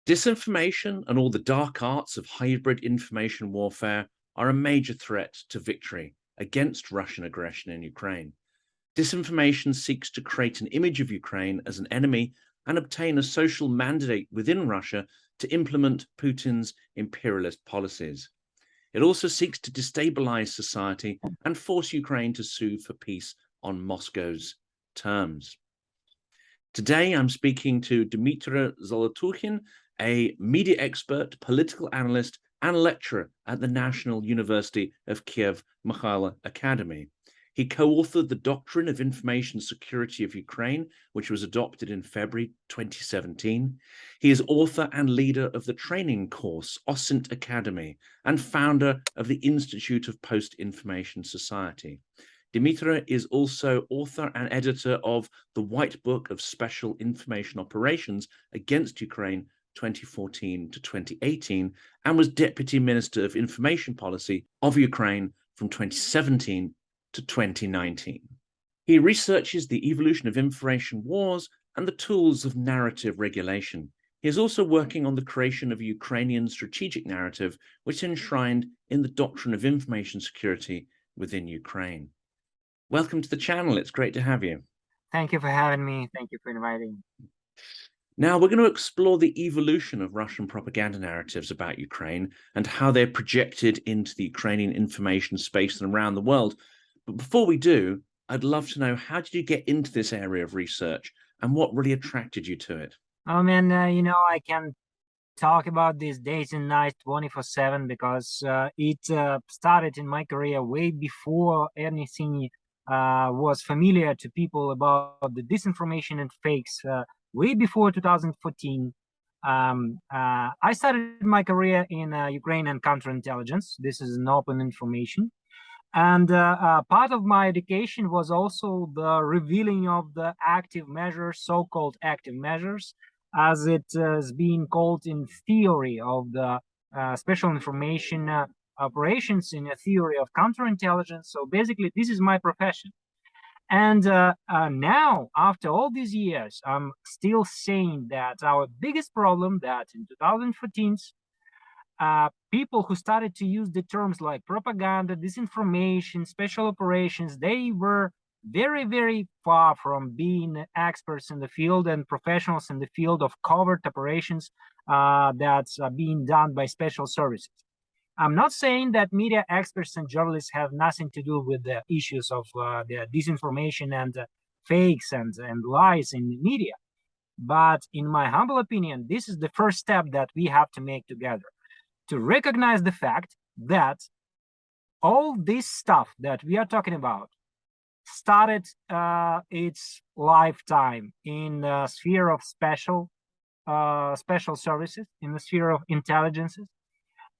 Disinformation and all the dark arts of hybrid information warfare are a major threat to victory against Russian aggression in Ukraine. Disinformation seeks to create an image of Ukraine as an enemy and obtain a social mandate within Russia to implement Putin's imperialist policies. It also seeks to destabilize society and force Ukraine to sue for peace on Moscow's terms. Today, I'm speaking to Dmytro Zolotukhin, a media expert, political analyst, and lecturer at the National University of Kyiv-Mohyla Academy. He co-authored the Doctrine of Information Security of Ukraine, which was adopted in February 2017. He is author and leader of the training course OSINT Academy and founder of the Institute of Post-Information Society. Dmytro is also author and editor of the White Book of Special Information Operations Against Ukraine 2014 to 2018 and was Deputy Minister of Information Policy of Ukraine from 2017 to 2019. He researches the evolution of information wars and the tools of narrative regulation. He is also working on the creation of a Ukrainian strategic narrative, which is enshrined in the Doctrine of Information Security within Ukraine. Welcome to the channel. It's great to have you. Thank you for having me. Thank you for inviting me. Now, we're going to explore the evolution of Russian propaganda narratives about Ukraine and how they're projected into the Ukrainian information space and around the world. But before we do, I'd love to know, how did you get into this area of research and what really attracted you to it? Oh, man, I can talk about these days and nights 24/7 because it started in my career way before anything was familiar to people about the disinformation and fakes, way before 2014. I started my career in Ukrainian counterintelligence. This is an open information. And part of my education was also the revealing of the active measures, so-called active measures, as it is being called in theory of the special information operations, in a theory of counterintelligence. So basically, this is my profession. And now, after all these years, I'm still saying that our biggest problem, that in 2014, people who started to use the terms like propaganda, disinformation, special operations, they were very, very far from being experts in the field and professionals in the field of covert operations that's being done by special services. I'm not saying that media experts and journalists have nothing to do with the issues of the disinformation and fakes and lies in the media. But in my humble opinion, this is the first step that we have to make together, to recognize the fact that all this stuff that we are talking about started its lifetime in the sphere of special services, in the sphere of intelligences.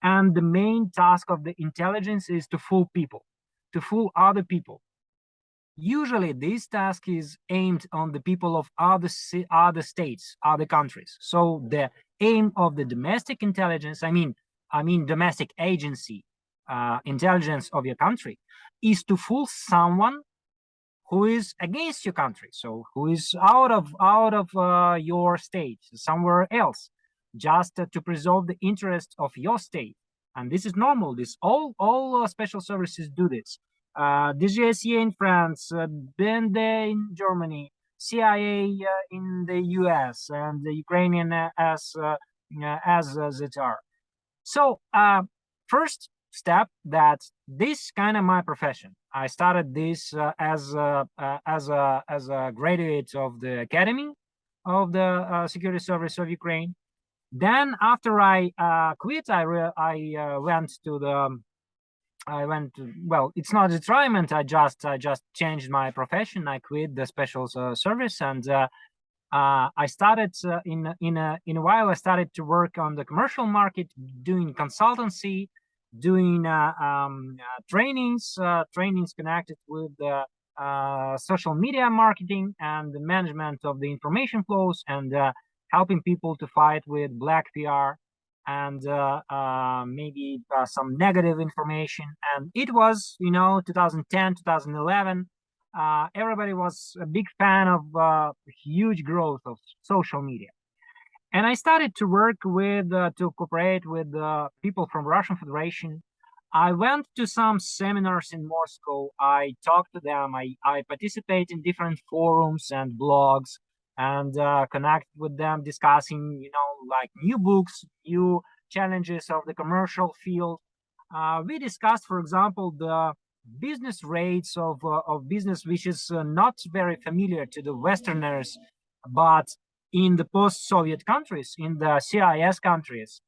And the main task of the intelligence is to fool people, to fool other people. Usually this task is aimed on the people of other states, other countries. So the aim of the domestic intelligence, I mean domestic agency intelligence of your country, is to fool someone who is against your country, so who is out of your state, somewhere else, just to preserve the interest of your state. And this is normal. This all special services do this. DGSE in France, BND in Germany, CIA in the US, and the Ukrainian as it are. So first step, that this kind of my profession. I started this as a graduate of the Academy of the Security Service of Ukraine. Then after I quit, I went to well, it's not retirement. I just changed my profession. I quit the special service, and I started in a while. I started to work on the commercial market, doing consultancy, doing trainings connected with social media marketing and the management of the information flows, and helping people to fight with black PR and maybe some negative information. And it was, 2010, 2011. Everybody was a big fan of huge growth of social media. And I started to work with, to cooperate with people from Russian Federation. I went to some seminars in Moscow. I talked to them. I participate in different forums and blogs and connect with them, discussing, like new books, new challenges of the commercial field. We discussed, for example, the business rates of business, which is not very familiar to the Westerners, but in the post-Soviet countries, in the CIS countries,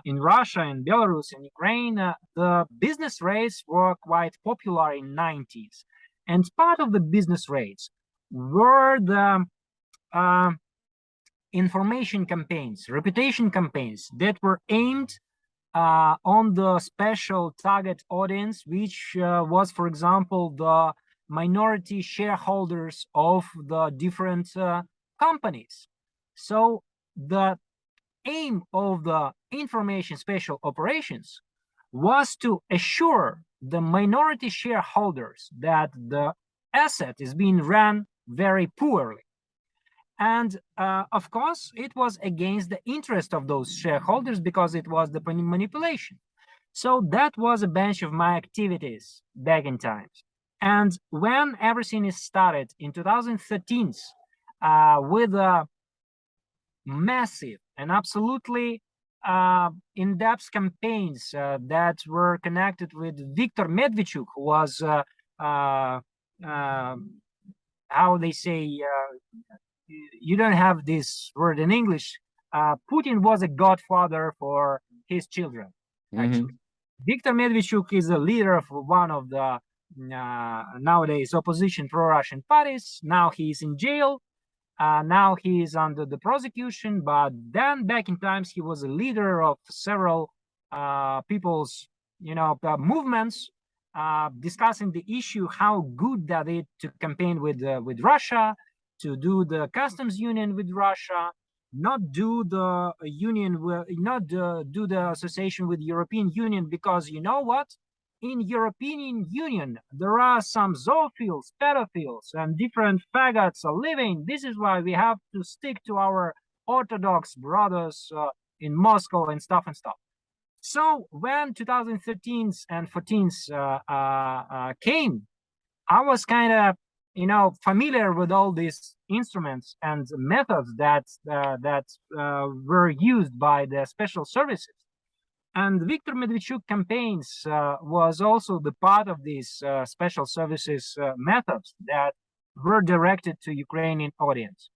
in Russia, in Belarus, in Ukraine, the business rates were quite popular in 90s. And part of the business rates were the information campaigns, reputation campaigns that were aimed on the special target audience, which was, for example, the minority shareholders of the different companies. So the aim of the information special operations was to assure the minority shareholders that the asset is being run very poorly. And of course, it was against the interest of those shareholders because it was the manipulation. So that was a bunch of my activities back in times. And when everything is started in 2013 with a massive and absolutely in-depth campaigns that were connected with Viktor Medvedchuk, who was, how they say, you don't have this word in English. Putin was a godfather for his children, actually. Viktor Medvedchuk is a leader of one of the nowadays opposition pro-Russian parties. Now he's in jail. Now he is under the prosecution, but then back in times he was a leader of several people's, movements, discussing the issue how good that is to campaign with Russia, to do the customs union with Russia, not do the union, not do the association with European Union, because you know what? In European Union, there are some zoophiles, pedophiles, and different faggots are living. This is why we have to stick to our Orthodox brothers in Moscow and stuff and stuff. So when 2013 and 14 came, I was kind of, familiar with all these instruments and methods that were used by the special services. And Viktor Medvedchuk campaigns was also the part of these special services methods that were directed to Ukrainian audience.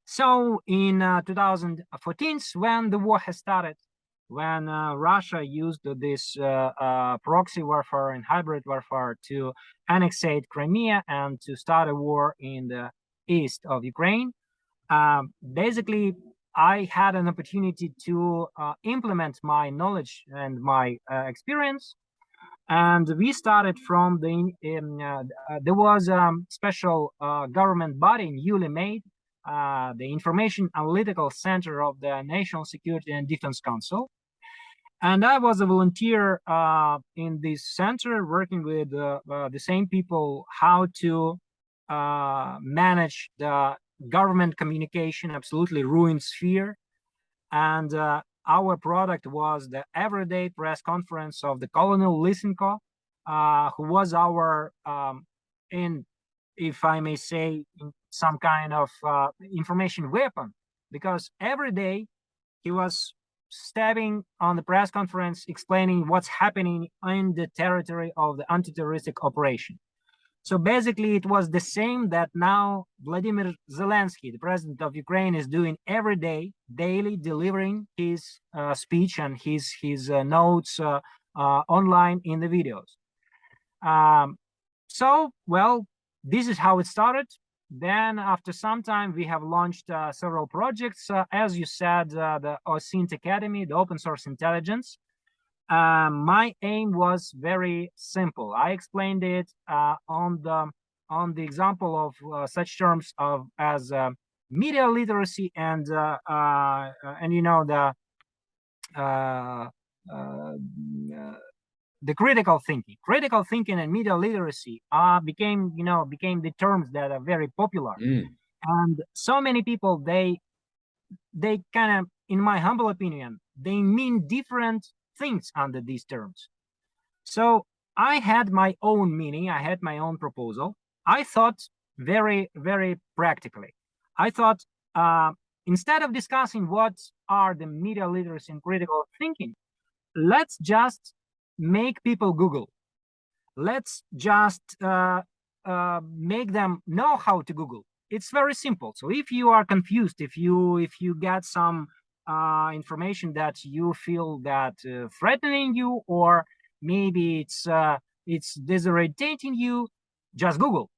So in 2014, when the war has started, when Russia used this proxy warfare and hybrid warfare to annexate Crimea and to start a war in the east of Ukraine, basically I had an opportunity to implement my knowledge and my experience. And we started from there was a special government body newly made, the Information Analytical Center of the National Security and Defense Council. And I was a volunteer in this center, working with the same people, how to manage the government communication, absolutely ruined sphere. And our product was the everyday press conference of the Colonel Lysenko, who was our, if I may say, some kind of information weapon, because every day he was stepping on the press conference explaining what's happening in the territory of the anti-terroristic operation. So basically it was the same that now Vladimir Zelensky, the president of Ukraine, is doing every day, daily, delivering his speech and his notes online in the videos. So, well, this is how it started. Then after some time, we have launched several projects. As you said, the OSINT Academy, the open source intelligence. My aim was very simple. I explained it on the example of such terms as media literacy and the critical thinking. Critical thinking and media literacy became the terms that are very popular. And so many people, they they kind of, in my humble opinion, they mean different things under these terms. So I had my own meaning, I had my own proposal. I thought very, very practically. I thought instead of discussing what are the media literacy and critical thinking, let's just make people Google. Let's just make them know how to Google. It's very simple. So if you are confused, if you get some information that you feel that threatening you, or maybe it's disorientating you, just Google.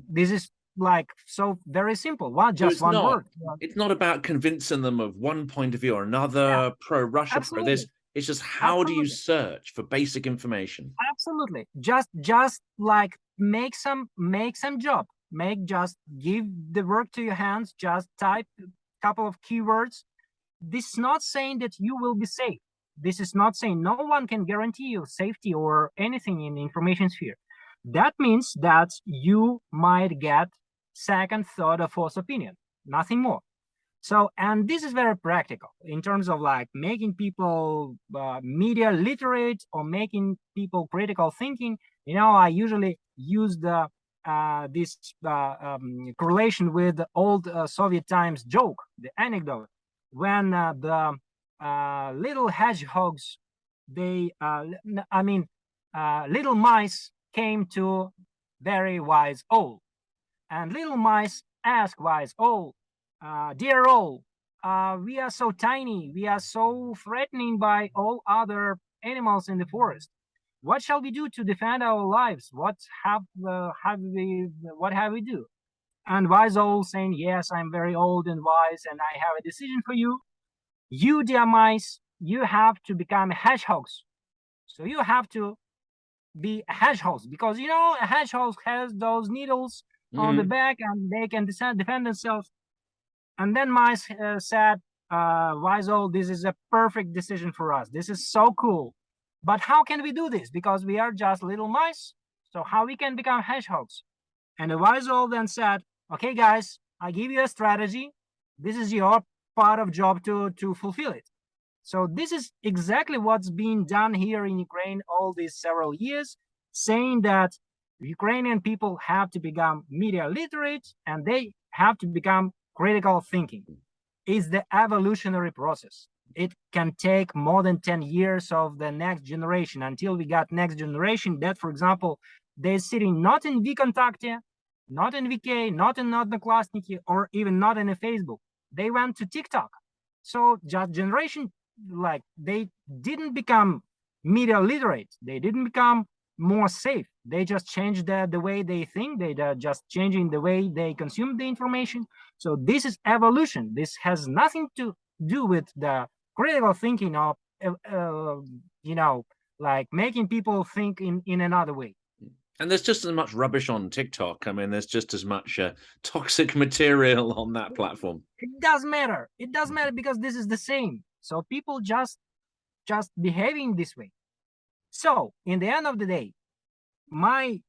This is like so very simple. Just one word. It's not about convincing them of one point of view or another, pro-Russia, pro this. It's just how do you search for basic information? Absolutely. Just like make some job. Just give the work to your hands. Just type a couple of keywords. This is not saying that you will be safe. This is not saying no one can guarantee you safety or anything in the information sphere. That means that you might get second, third, or fourth opinion. Nothing more. So, and this is very practical in terms of like making people media literate or making people critical thinking. You know, I usually use the this correlation with the old Soviet times joke, the anecdote, when the little hedgehogs, little mice came to very wise owl, and little mice asked wise owl, dear owl, we are so tiny, we are so threatening by all other animals in the forest. What shall we do to defend our lives? What have we do? And wise owl saying, yes, I'm very old and wise, and I have a decision for you. You, dear mice, you have to become hedgehogs. So you have to be hedgehogs, because you know a hedgehog has those needles on the back, and they can defend themselves. And then mice said, wise old, this is a perfect decision for us. This is so cool. But how can we do this? Because we are just little mice. So how we can become hedgehogs? And the wise old then said, okay, guys, I give you a strategy. This is your part of job to fulfill it. So this is exactly what's being done here in Ukraine all these several years, saying that Ukrainian people have to become media literate and they have to become critical thinking. Is the evolutionary process. It can take more than 10 years of the next generation until we got next generation that, for example, they're sitting not in VKontakte, not in VK, not in Odnoklassniki, or even not in a Facebook. They went to TikTok. So just generation, like they didn't become media literate. They didn't become more safe. They just changed the way they think. They just changing the way they consume the information. So this is evolution. This has nothing to do with the critical thinking of, you know, like making people think in another way. And there's just as much rubbish on TikTok. I mean, there's just as much toxic material on that platform. It doesn't matter. It doesn't matter because this is the same. So people just behaving this way. So in the end of the day, my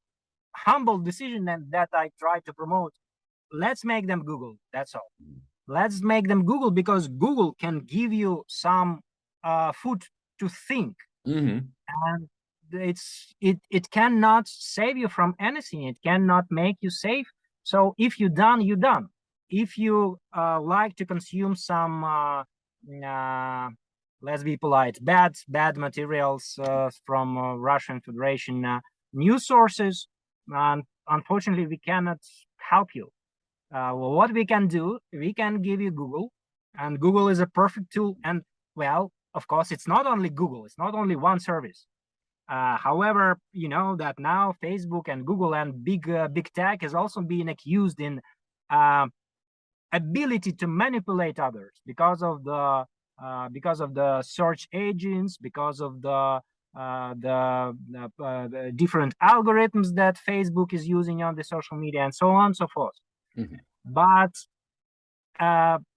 humble decision that I try to promote, let's make them Google. That's all. Let's make them Google, because Google can give you some food to think. And it cannot save you from anything. It cannot make you safe. So if you're done, you're done. If you like to consume some let's be polite, bad materials from Russian Federation news sources, and unfortunately we cannot help you. Well, what we can do, we can give you Google, and Google is a perfect tool. And well, of course, it's not only Google, it's not only one service. However, you know that now Facebook and Google and big tech is also being accused in ability to manipulate others because of the search engines, because of the different algorithms that Facebook is using on the social media, and so on and so forth. But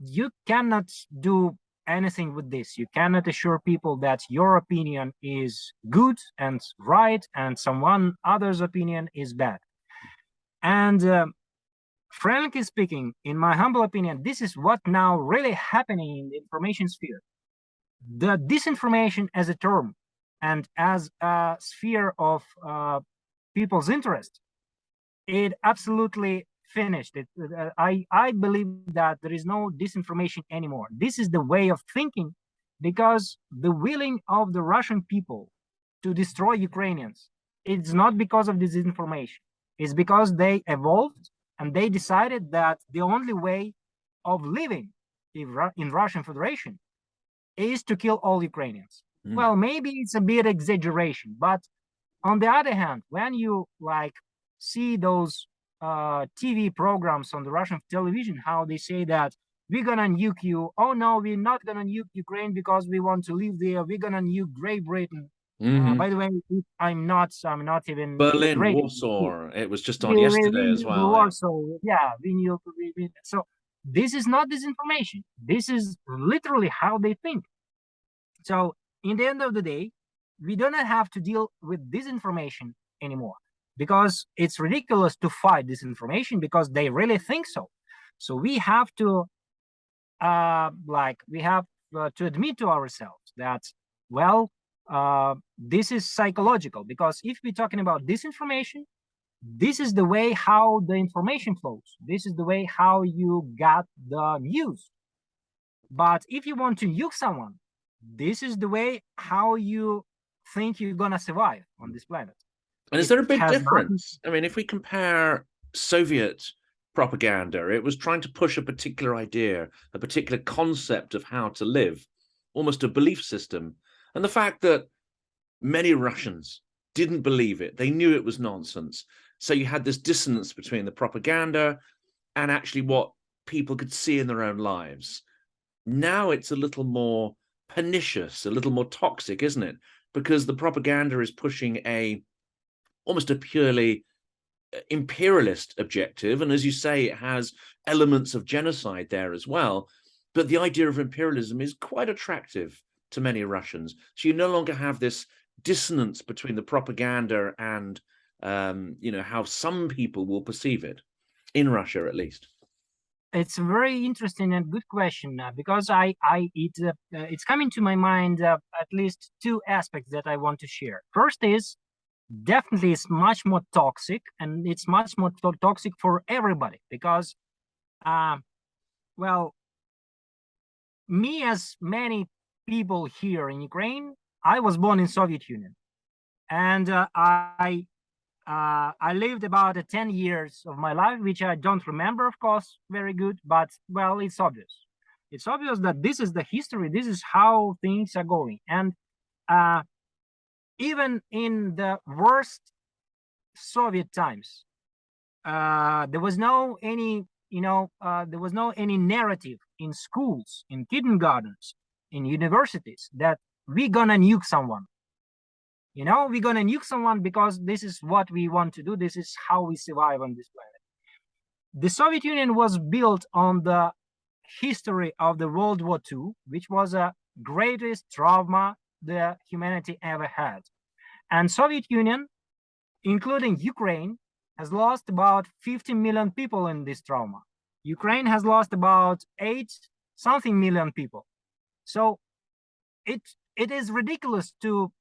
you cannot do anything with this. You cannot assure people that your opinion is good and right and someone other's opinion is bad. And frankly speaking, in my humble opinion, this is what now really happening in the information sphere. The disinformation as a term and as a sphere of people's interest, it absolutely finished. I believe that there is no disinformation anymore. This is the way of thinking, because the willing of the Russian people to destroy Ukrainians, it's not because of disinformation. It's because they evolved and they decided that the only way of living in Russian Federation is to kill all Ukrainians. Well, maybe it's a bit exaggeration, but on the other hand, when you like see those TV programs on the Russian television, how they say that we're gonna nuke you. Oh no, we're not gonna nuke Ukraine because we want to live there. We're gonna nuke Great Britain. By the way, I'm not even Berlin, great. Warsaw. It was just on yesterday as well. Warsaw, yeah, we knew. So this is not disinformation. This is literally how they think. So in the end of the day, we do not have to deal with disinformation anymore, because it's ridiculous to fight disinformation because they really think so. So we have to to admit to ourselves that, well, this is psychological, because if we're talking about disinformation, this is the way how the information flows. This is the way how you got the news. But if you want to nuke someone, this is the way how you think you're gonna survive on this planet. And is there a big difference? I mean, if we compare Soviet propaganda, it was trying to push a particular idea, a particular concept of how to live, almost a belief system. And the fact that many Russians didn't believe it, they knew it was nonsense. So you had this dissonance between the propaganda and actually what people could see in their own lives. Now it's a little more pernicious, a little more toxic, isn't it? Because the propaganda is pushing almost a purely imperialist objective. And as you say, it has elements of genocide there as well. But the idea of imperialism is quite attractive to many Russians. So you no longer have this dissonance between the propaganda and, how some people will perceive it, in Russia at least. It's a very interesting and good question, because it's coming to my mind at least two aspects that I want to share. First is, definitely it's much more toxic, and it's much more toxic for everybody, because well, me, as many people here in Ukraine, I was born in Soviet Union, and I lived about 10 years of my life, which I don't remember, of course, very good, but, well, it's obvious. It's obvious that this is the history, this is how things are going. And even in the worst Soviet times, there was no any narrative in schools, in kindergartens, in universities that we're gonna nuke someone. We're gonna nuke someone because this is what we want to do. This is how we survive on this planet. The Soviet Union was built on the history of the World War II, which was the greatest trauma the humanity ever had. And Soviet Union, including Ukraine, has lost about 50 million people in this trauma. Ukraine has lost about 8-something million people. So it is ridiculous to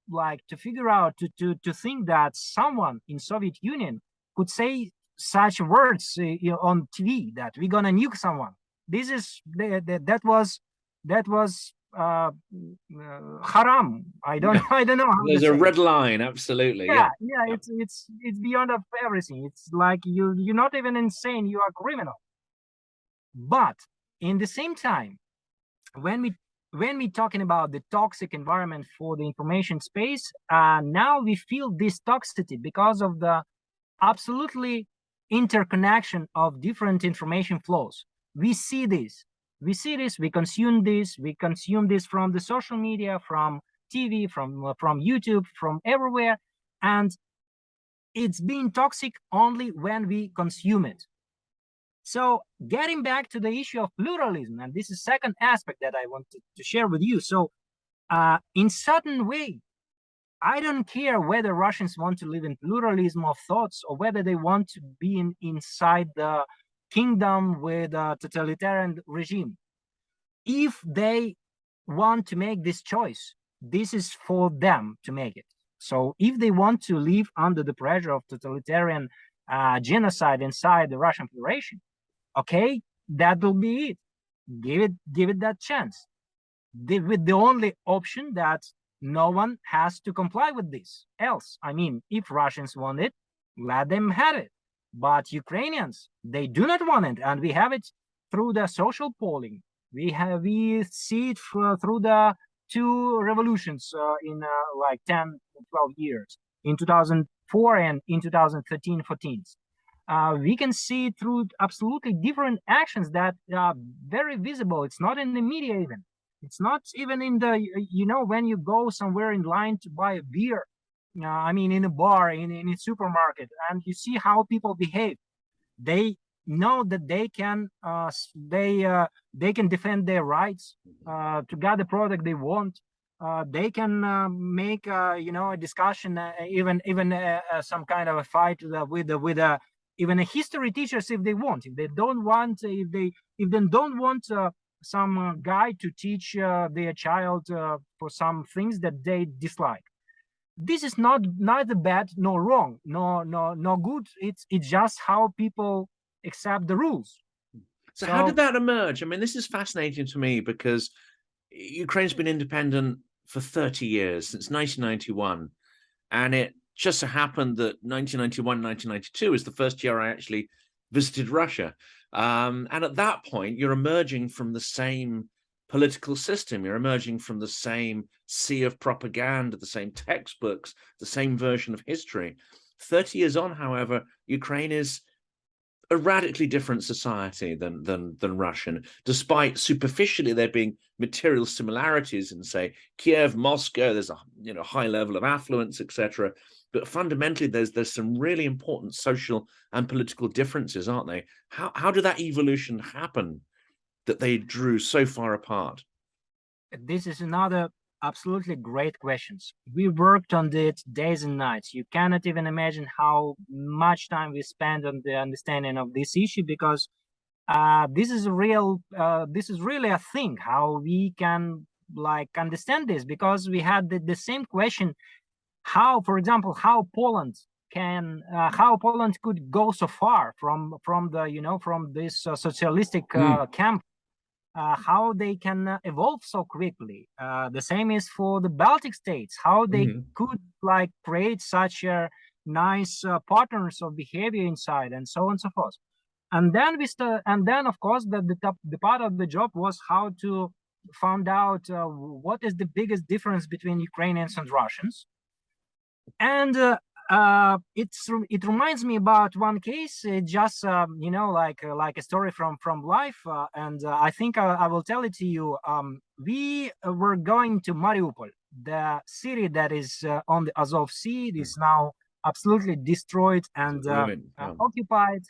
figure out, to think that someone in Soviet Union could say such words on TV, that we're gonna nuke someone. This is that was haram. I don't know how there's a red line, absolutely. Yeah. It's beyond of everything. It's like you're not even insane, you are criminal. But in the same time, when we're talking about the toxic environment for the information space, now we feel this toxicity because of the absolutely interconnection of different information flows. We see this, we consume this from the social media, from TV, from YouTube, from everywhere, and it's being toxic only when we consume it. So getting back to the issue of pluralism, and this is second aspect that I wanted to share with you. So in certain way, I don't care whether Russians want to live in pluralism of thoughts or whether they want to be inside the kingdom with a totalitarian regime. If they want to make this choice, this is for them to make it. So if they want to live under the pressure of totalitarian genocide inside the Russian Federation, okay, that will be it. Give it that chance. With the only option that no one has to comply with this. Else, I mean, if Russians want it, let them have it. But Ukrainians, they do not want it, and we have it through the social polling. We see it through the two revolutions in like 10, 12 years, in 2004 and in 2013-14. We can see through absolutely different actions that are very visible. It's not in the media even. It's not even in the, when you go somewhere in line to buy a beer, I mean, in a bar, in a supermarket, and you see how people behave. They know that they can defend their rights to get the product they want. They can make a discussion, even some kind of a fight with even a history teachers if they want. If they don't want, if they don't want some guy to teach their child for some things that they dislike. This is not neither bad nor wrong, no good. It's just how people accept the rules. So how did that emerge? I mean, this is fascinating to me because Ukraine's been independent for 30 years, since 1991. And it just so happened that 1991, 1992 is the first year I actually visited Russia. And at that point, you're emerging from the same political system. You're emerging from the same sea of propaganda, the same textbooks, the same version of history. 30 years on, however, Ukraine is a radically different society than Russian, despite superficially there being material similarities in, say, Kiev, Moscow. There's a high level of affluence, etc. But fundamentally, there's some really important social and political differences, aren't they? How did that evolution happen that they drew so far apart? This is another absolutely great questions. We worked on it days and nights. You cannot even imagine how much time we spent on the understanding of this issue, because this is really a thing how we can understand this, because we had the same question. How, for example, how Poland could go so far from this socialistic camp, how they can evolve so quickly. The same is for the Baltic states, how they could create such a nice patterns of behavior inside, and so on and so forth. And then of course the part of the job was how to find out what is the biggest difference between Ukrainians and Russians. And it reminds me about one case, just like a story from life, and I think I will tell it to you. We were going to Mariupol, the city that is on the Azov Sea. It is now absolutely destroyed and occupied.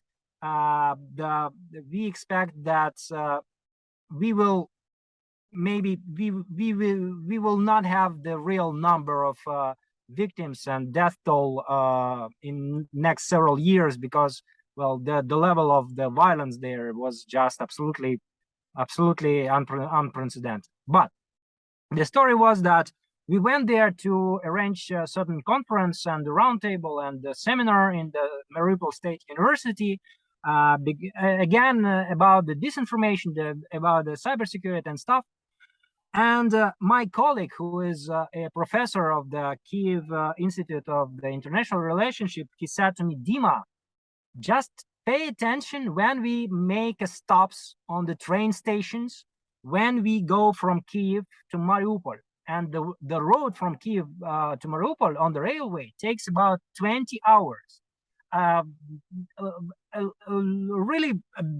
We expect that we will not have the real number of victims and death toll in next several years, because the level of the violence there was just absolutely unprecedented. But the story was that we went there to arrange a certain conference and a roundtable and a seminar in the Mariupol State University, again about the disinformation, about the cybersecurity and stuff. And my colleague, who is a professor of the Kyiv Institute of the International Relationship, he said to me, Dima, just pay attention when we make stops on the train stations, when we go from Kyiv to Mariupol. And the road from Kyiv to Mariupol on the railway takes about 20 hours. A really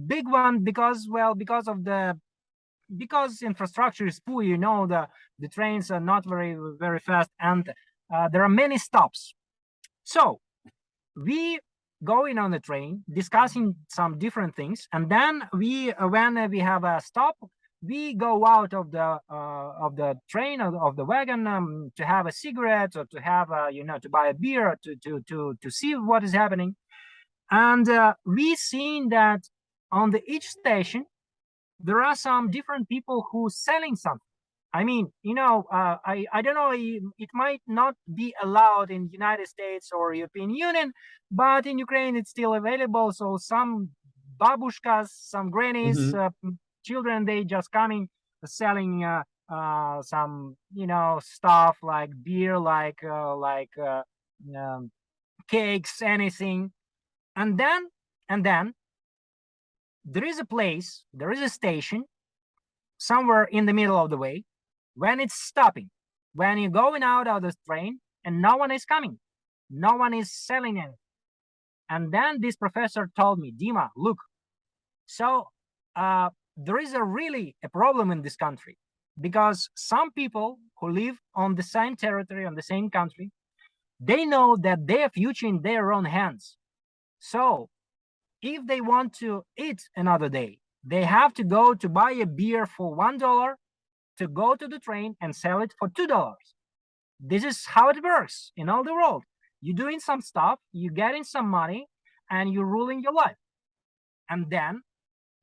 big one, because infrastructure is poor, the trains are not very fast, and there are many stops. So we going on the train, discussing some different things, and then when we have a stop, we go out of the train, of the wagon, to have a cigarette, or to have to buy a beer, or to see what is happening. And we seen that on each station, there are some different people who selling something. I mean, I don't know, it might not be allowed in United States or European Union, but in Ukraine it's still available. So some babushkas, some grannies, children, they just coming selling some, stuff like beer, like cakes, anything. And then there is a place, there is a station somewhere in the middle of the way when it's stopping, when you're going out of the train and no one is coming, no one is selling anything. And then this professor told me, Dima, look, so there is really a problem in this country, because some people who live on the same territory, on the same country, they know that their future in their own hands. So if they want to eat another day, they have to go to buy a beer for $1, to go to the train and sell it for $2. This is how it works in all the world. You're doing some stuff, you're getting some money, and you're ruling your life. And then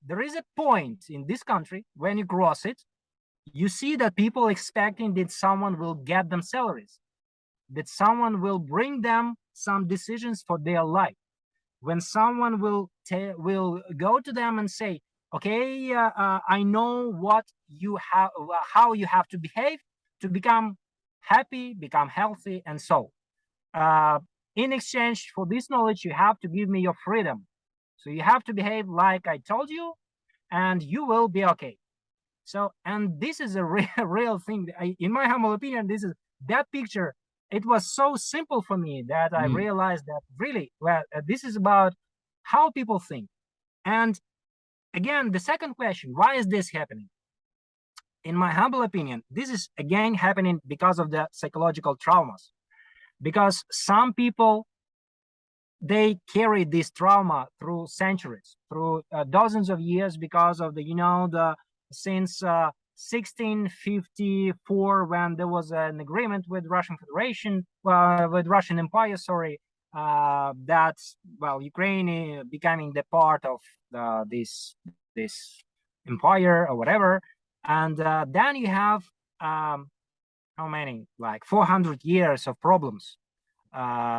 there is a point in this country when you cross it, you see that people expecting that someone will get them salaries, that someone will bring them some decisions for their life. When someone will go to them and say, okay, I know what you have, how you have to behave to become happy, become healthy, and so. In exchange for this knowledge, you have to give me your freedom. So you have to behave like I told you, and you will be okay. So, and this is a real thing. In my humble opinion, this is that picture. It was so simple for me that I realized that really, well, this is about how people think. And again, the second question, why is this happening? In my humble opinion, this is again happening because of the psychological traumas. Because some people, they carry this trauma through centuries, through dozens of years, because of since 1654, when there was an agreement with Russian Federation, with Russian Empire, sorry, that, well, Ukraine becoming the part of this empire or whatever. And then you have how many, like 400 years of problems,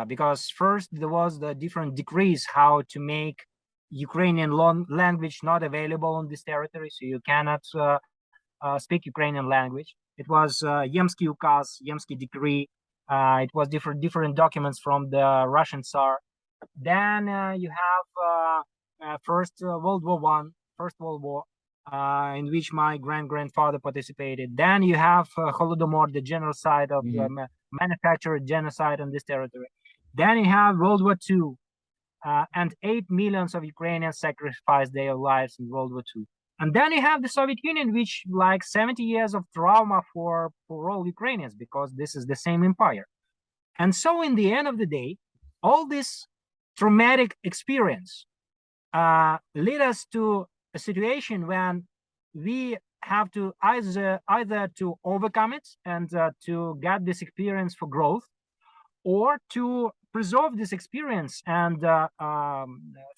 because first there was the different decrees how to make Ukrainian language not available on this territory, so you cannot speak Ukrainian language. It was Yemsky Ukaz, Yemsky decree. It was different documents from the Russian Tsar. Then you have First World War, in which my grandfather participated. Then you have Holodomor, the genocide of manufactured genocide on this territory. Then you have World War II, and 8 million of Ukrainians sacrificed their lives in World War II. And then you have the Soviet Union, which like 70 years of trauma for all Ukrainians, because this is the same empire. And so in the end of the day, all this traumatic experience lead us to a situation when we have to either to overcome it and to get this experience for growth, or to preserve this experience and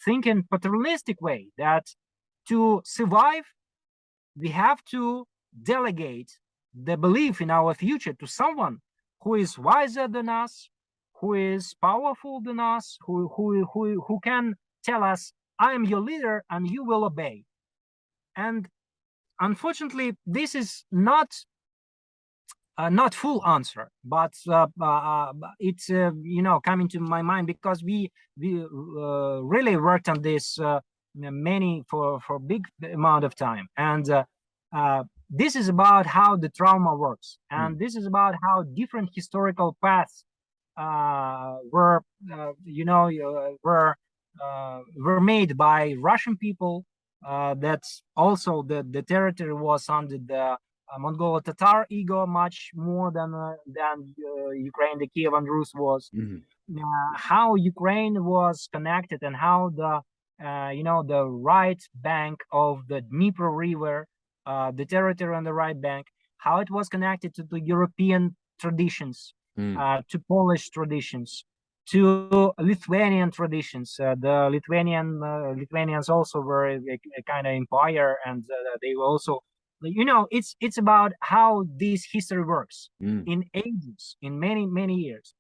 think in paternalistic way that to survive, we have to delegate the belief in our future to someone who is wiser than us, who is powerful than us, who can tell us, I am your leader and you will obey. And unfortunately, this is not full answer, but it's coming to my mind, because we really worked on this for big amount of time, and this is about how the trauma works, and this is about how different historical paths were made by Russian people. That's also the territory was under the Mongol-Tatar ego much more than Ukraine, the Kiev and Rus was. How Ukraine was connected, and how the the right bank of the Dnipro River, the territory on the right bank, how it was connected to the European traditions, to Polish traditions, to Lithuanian traditions. The Lithuanians also were a kind of empire, and they were also, you know, it's about how this history works in ages, in many years.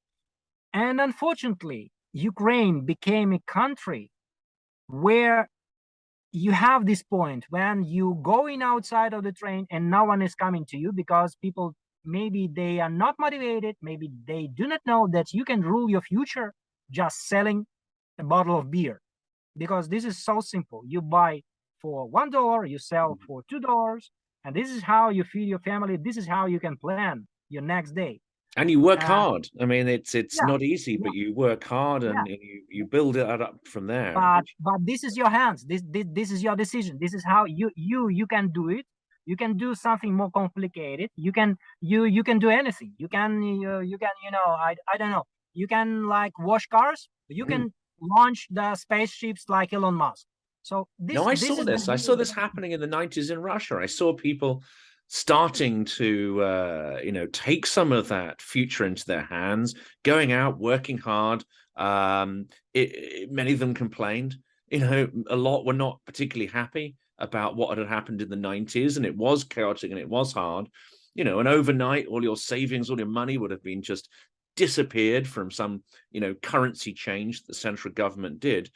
And unfortunately, Ukraine became a country where you have this point when you going outside of the train and no one is coming to you, because people, maybe they are not motivated, maybe they do not know that you can rule your future just selling a bottle of beer, because this is so simple. You buy for $1, you sell for $2, and this is how you feed your family. This is how you can plan your next day. And you work hard. I mean, it's Yeah, not easy, yeah, but you work hard and yeah. you build it up from there. But this is your hands. This is your decision. This is how you can do it. You can do something more complicated. You can do anything. You can you know, I don't know. You can like wash cars. You can launch the spaceships like Elon Musk. So No, I saw is this. I saw this happening in the 90s in Russia. I saw people starting to, you know, take some of that future into their hands, going out, working hard. Many of them complained. You know, a lot were not particularly happy about what had happened in the 90s, and it was chaotic and it was hard. You know, and overnight, all your savings, all your money would have been just disappeared from some, you know, currency change that the central government did.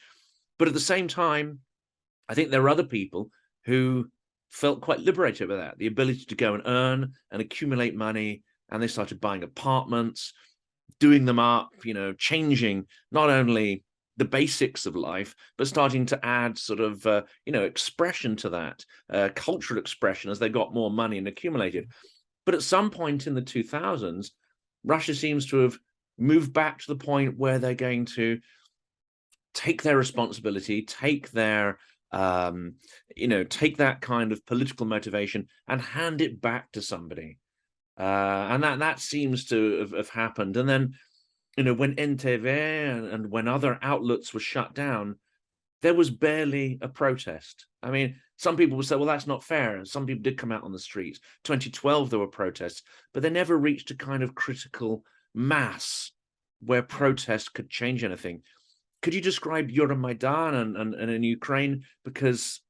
But at the same time, I think there are other people who felt quite liberated by that, the ability to go and earn and accumulate money. And they started buying apartments, doing them up, you know, changing not only the basics of life, but starting to add sort of, you know, expression to that, cultural expression as they got more money and accumulated. But at some point in the 2000s, Russia seems to have moved back to the point where they're going to take their responsibility, take their you know, take that kind of political motivation and hand it back to somebody. And that seems to have happened. And then, you know, when NTV and when other outlets were shut down, there was barely a protest. I mean, some people would say, well, that's not fair. And some people did come out on the streets. 2012, there were protests, but they never reached a kind of critical mass where protest could change anything. Could you describe Euromaidan and in Ukraine? Because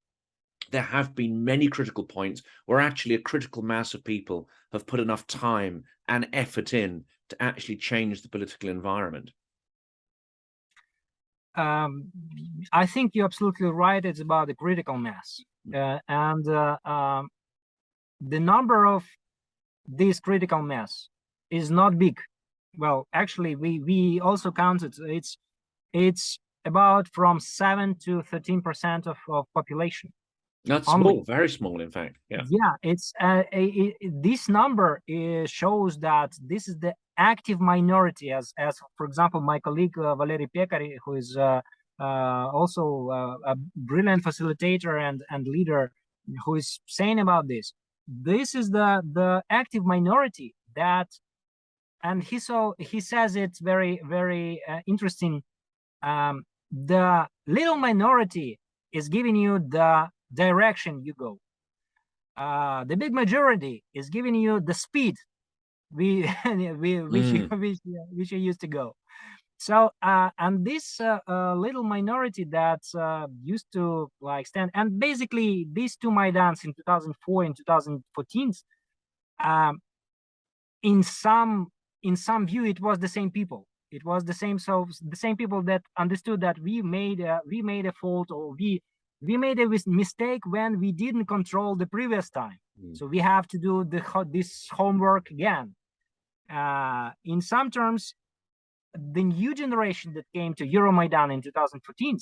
there have been many critical points where actually a critical mass of people have put enough time and effort in to actually change the political environment. I think you're absolutely right. It's about the critical mass. And the number of this critical mass is not big. Well, actually, we also counted. It's about from 7 to 13% of population. That's small, very small, in fact. Yeah. Yeah, it's this number shows that this is the active minority, as for example, my colleague Valery Pekary, who is also a brilliant facilitator and leader, who is saying about this. This is the active minority that, and he says it's very interesting. The little minority is giving you the direction you go. The big majority is giving you the speed which you used to go. So and this little minority that used to like stand, and basically these two Maidans in 2004 and 2014, in some view, it was the same people. It was the same, so the same people that understood that we made a fault, or we made a mistake when we didn't control the previous time. So we have to do this homework again. In some terms, the new generation that came to Euromaidan in 2014,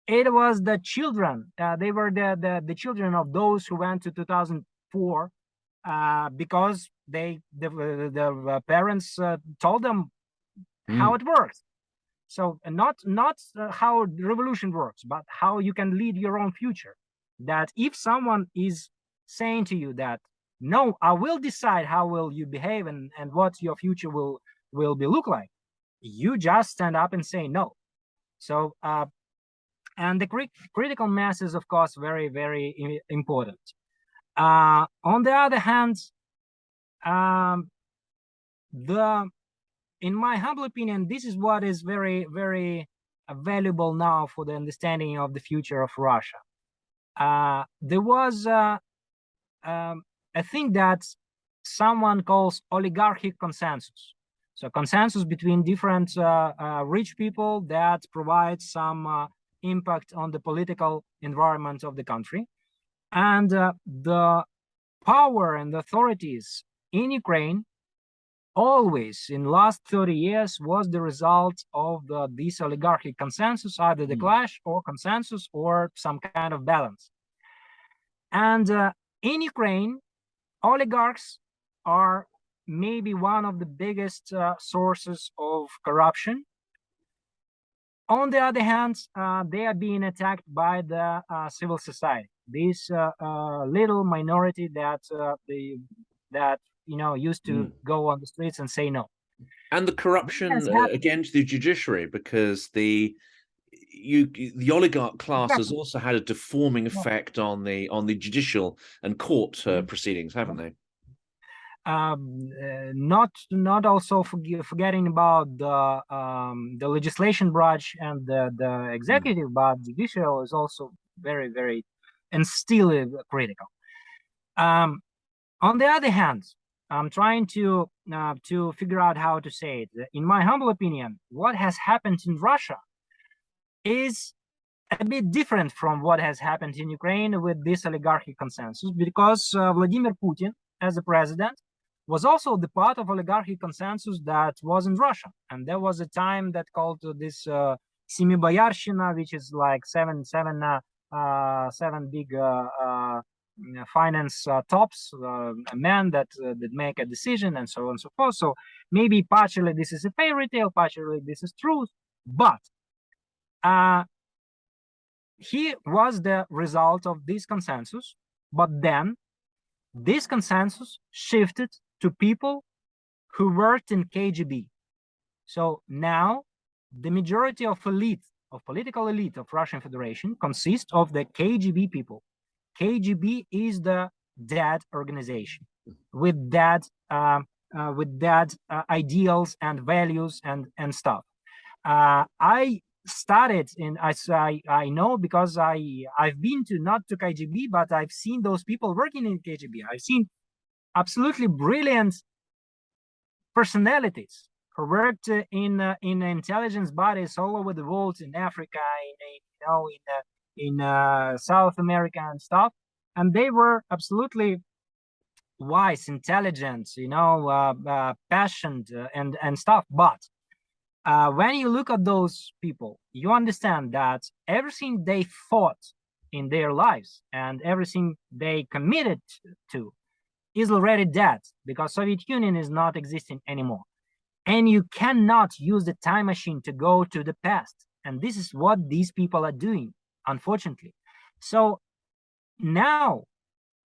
it was the children. They were the children of those who went to 2004 because the parents told them how it works. So not how the revolution works, but how you can lead your own future. That if someone is saying to you that, no, I will decide how will you behave and what your future will be look like, you just stand up and say no. So and the critical mass is, of course, very important. On the other hand, the in my humble opinion, this is what is very, very valuable now for the understanding of the future of Russia. There was a thing that someone calls oligarchic consensus. So consensus between different rich people that provide some impact on the political environment of the country. And the power and authorities in Ukraine always in last 30 years was the result of this oligarchic consensus, either the clash or consensus or some kind of balance. And in Ukraine, oligarchs are maybe one of the biggest sources of corruption. On the other hand, they are being attacked by the civil society. This little minority that used to go on the streets and say no. And the corruption against the judiciary, because the oligarch class has also had a deforming effect on the judicial and court proceedings, haven't they? Not also forgetting about the legislation branch and the executive, but judicial is also very, very and still critical. On the other hand, I'm trying to figure out how to say it. In my humble opinion, what has happened in Russia is a bit different from what has happened in Ukraine with this oligarchic consensus, because Vladimir Putin, as a president, was also the part of oligarchic consensus that was in Russia. And there was a time that called this Semiboyarshina, which is like seven big finance tops, men that make a decision and so on and so forth. So maybe partially this is a fairy tale, partially this is truth, but he was the result of this consensus. But then this consensus shifted to people who worked in KGB. So now the majority of political elite of Russian Federation consists of the KGB people. KGB is the dead organization with that ideals and values and stuff. I started I know because I've been to not to KGB, but I've seen those people working in KGB. I've seen absolutely brilliant personalities who worked in intelligence bodies all over the world, in Africa, in South America and stuff, and they were absolutely wise, intelligent, passionate and stuff. But when you look at those people, you understand that everything they fought in their lives and everything they committed to is already dead, because Soviet Union is not existing anymore. And you cannot use the time machine to go to the past. And this is what these people are doing, unfortunately. So now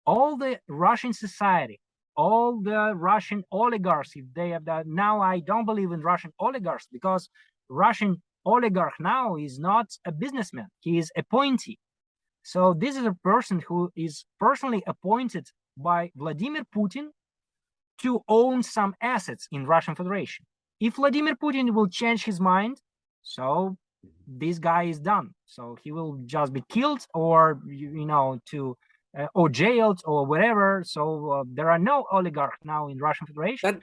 all the Russian society, all the Russian oligarchs, if they have that, now I don't believe in Russian oligarchs, because Russian oligarch now is not a businessman, he is appointee. So this is a person who is personally appointed by Vladimir Putin to own some assets in Russian Federation. If Vladimir Putin will change his mind, so this guy is done. So he will just be killed or or jailed or whatever. So there are no oligarchs now in Russian Federation.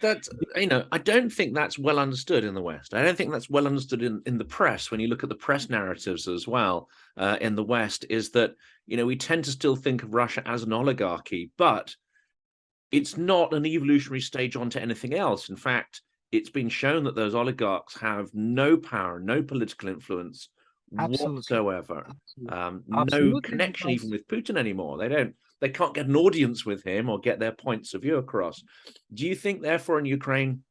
I don't think that's well understood in the West. I don't think that's well understood in the press. When you look at the press narratives as well in the West, is that we tend to still think of Russia as an oligarchy, but it's not an evolutionary stage onto anything else. In fact, it's been shown that those oligarchs have no power, no political influence whatsoever. No connection even with Putin anymore. They can't get an audience with him or get their points of view across. Do you think, therefore, in Ukraine,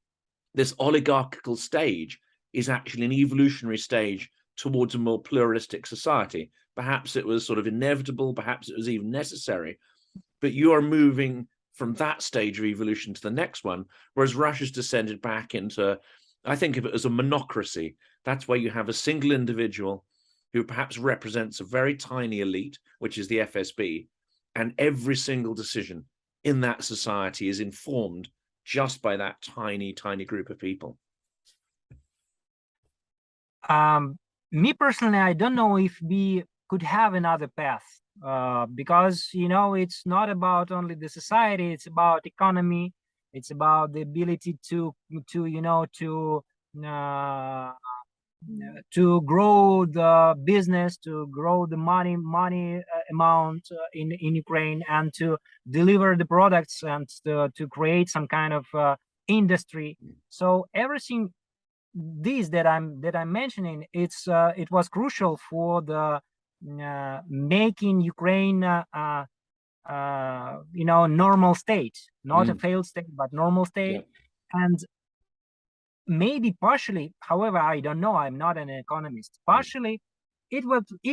this oligarchical stage is actually an evolutionary stage towards a more pluralistic society? Perhaps it was sort of inevitable, perhaps it was even necessary, but you are moving from that stage of evolution to the next one, whereas Russia's descended back into, I think of it as a monocracy. That's where you have a single individual who perhaps represents a very tiny elite, which is the FSB, and every single decision in that society is informed just by that tiny, tiny group of people. Me personally, I don't know if we could have another path, because, you know, it's not about only the society, it's about economy, it's about the ability you know, uh, to grow the business, to grow the money amount in Ukraine, and to deliver the products, and to create some kind of industry. So everything these that I'm mentioning, it was crucial for the making Ukraine you know, normal state, not a failed state, but normal state. And maybe partially, however, I don't know, I'm not an economist, partially it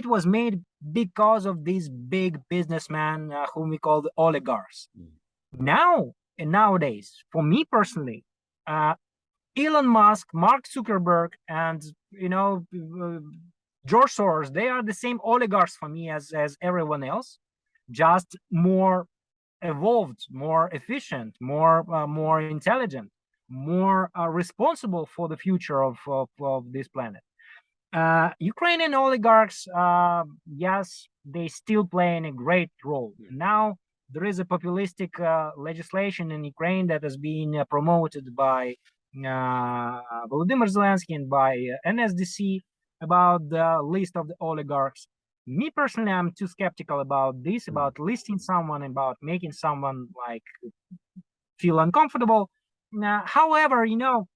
was made because of these big businessmen whom we call the oligarchs. Now and nowadays, for me personally, Elon Musk, Mark Zuckerberg, and, you know, George Soros, they are the same oligarchs for me as everyone else, just more evolved, more efficient, more intelligent, more responsible for the future of this planet. Ukrainian oligarchs, yes, they still playing a great role. Now there is a populistic legislation in Ukraine that has been promoted by Volodymyr Zelensky and by NSDC about the list of the oligarchs. Me personally, I'm too skeptical about this, about listing someone, about making someone like feel uncomfortable. However, you know,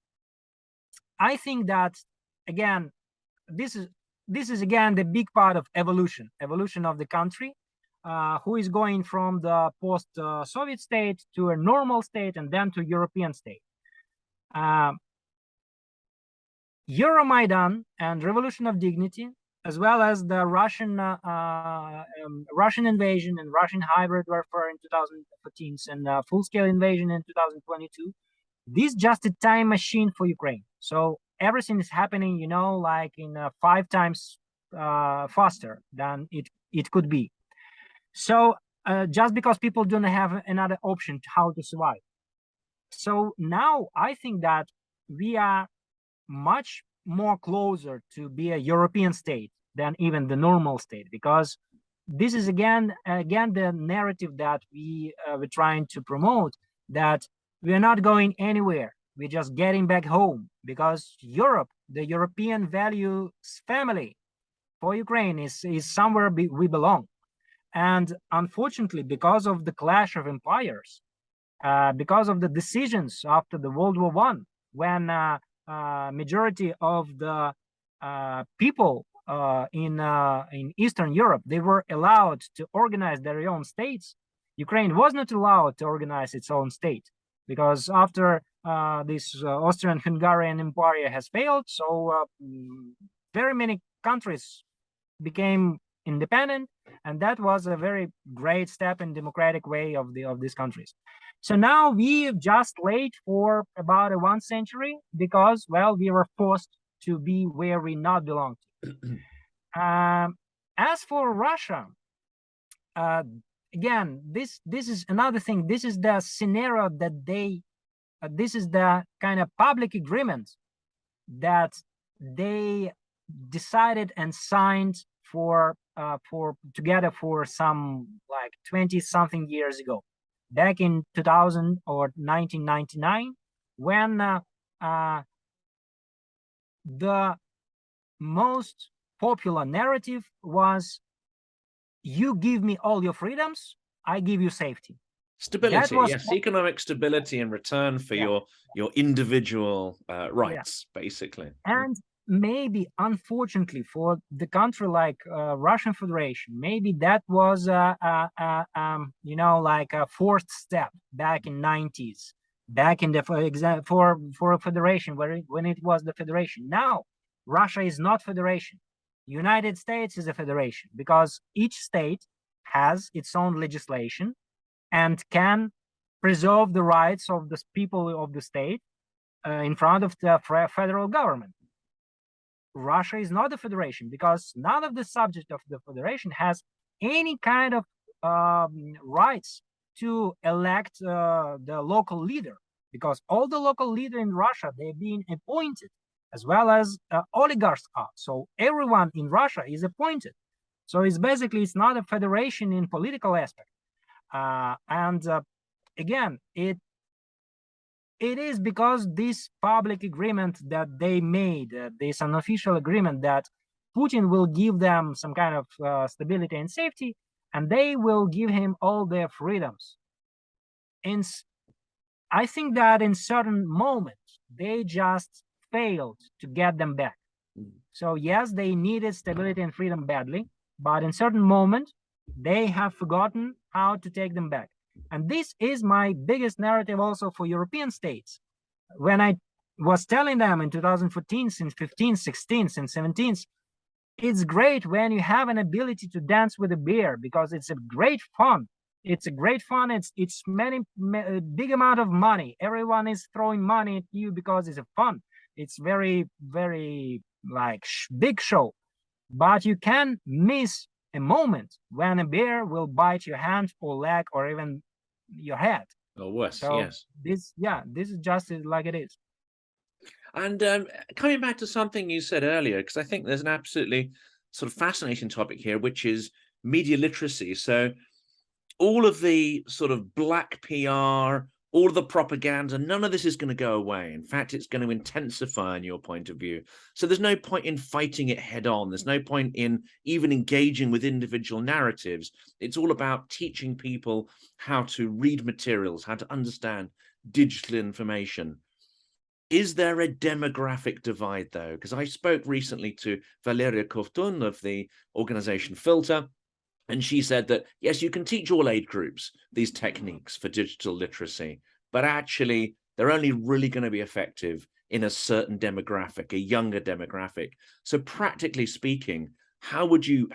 I think that, again, this is again the big part of evolution of the country, who is going from the post Soviet state to a normal state and then to European state. Euromaidan and Revolution of Dignity, as well as the Russian invasion and Russian hybrid warfare in 2014 and full-scale invasion in 2022, this is just a time machine for Ukraine. So everything is happening, you know, like in 5 times faster than it could be. So just because people don't have another option to how to survive. So now I think that we are much more closer to be a European state than even the normal state, because this is again the narrative that we're trying to promote, that we're not going anywhere, we're just getting back home, because Europe, the European values family for Ukraine is somewhere we belong. And unfortunately, because of the clash of empires, because of the decisions after the World War I, when majority of the people in Eastern Europe, they were allowed to organize their own states. Ukraine was not allowed to organize its own state, because after this Austrian-Hungarian Empire has failed, so very many countries became independent, and that was a very great step in democratic way of these countries. So now we just wait for about 1 century, because, well, we were forced to be where we not belong to. As for Russia, again, this is another thing. This is the scenario that this is the kind of public agreement that they decided and signed for together for some like 20-something years ago, back in 2000 or 1999, when the most popular narrative was, you give me all your freedoms, I give you safety. Stability, yes, economic stability in return for your individual rights, basically. And maybe, unfortunately, for the country like Russian Federation, maybe that was you know, like a fourth step back in 90s, back in the for a federation when it was the federation. Now Russia is not federation. United States is a federation, because each state has its own legislation and can preserve the rights of the people of the state in front of the federal government. Russia is not a federation, because none of the subject of the federation has any kind of rights to elect the local leader, because all the local leader in Russia, they're being appointed as well as oligarchs are. So everyone in Russia is appointed. So it's basically, it's not a federation in political aspect. Again, it is because this public agreement that they made, this unofficial agreement that Putin will give them some kind of stability and safety, and they will give him all their freedoms. And I think that in certain moments, they just failed to get them back. So yes, they needed stability and freedom badly, but in certain moment, they have forgotten how to take them back. And this is my biggest narrative also for European states. When I was telling them in 2014, since 15, 16, since 17, it's great when you have an ability to dance with a bear, because it's a great fun. It's a great fun. It's a big amount of money. Everyone is throwing money at you because it's a fun. It's very, very like big show. But you can miss a moment when a bear will bite your hand or leg or even your head. Or worse, So yes. this is just like it is. And coming back to something you said earlier, because I think there's an absolutely sort of fascinating topic here, which is media literacy. So all of the sort of black PR, all of the propaganda, none of this is going to go away. In fact, it's going to intensify in your point of view. So there's no point in fighting it head on. There's no point in even engaging with individual narratives. It's all about teaching people how to read materials, how to understand digital information. Is there a demographic divide, though? Because I spoke recently to Valeria Kovtun of the organization Filter, and she said that, yes, you can teach all age groups these techniques for digital literacy, but actually they're only really going to be effective in a certain demographic, a younger demographic. So practically speaking, how would you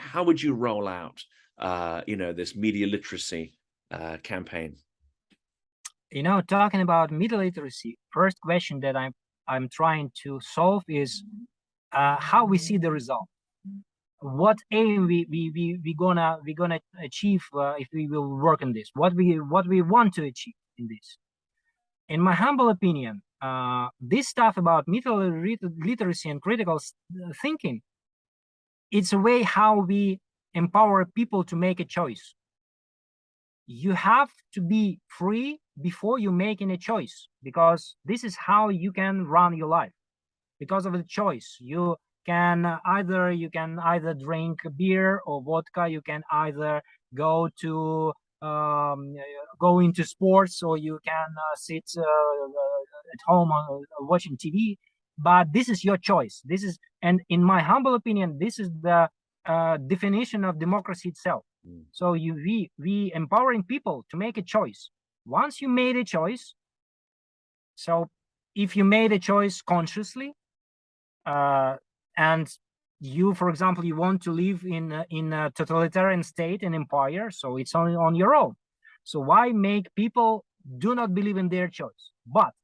roll out, this media literacy campaign? Talking about media literacy, first question that I'm trying to solve is how we see the result. What aim we gonna achieve if we will work on this? What we want to achieve in this? In my humble opinion, this stuff about media literacy and critical thinking, it's a way how we empower people to make a choice. You have to be free before you making a choice, because this is how you can run your life. Because of the choice, you can either drink beer or vodka, you can either go into sports, or you can sit at home watching TV. But this is your choice. And in my humble opinion, this is the definition of democracy itself. So we empowering people to make a choice. Once you made a choice, so if you made a choice consciously, and you, for example, you want to live in a totalitarian state and empire, so it's only on your own. So why make people do not believe in their choice? But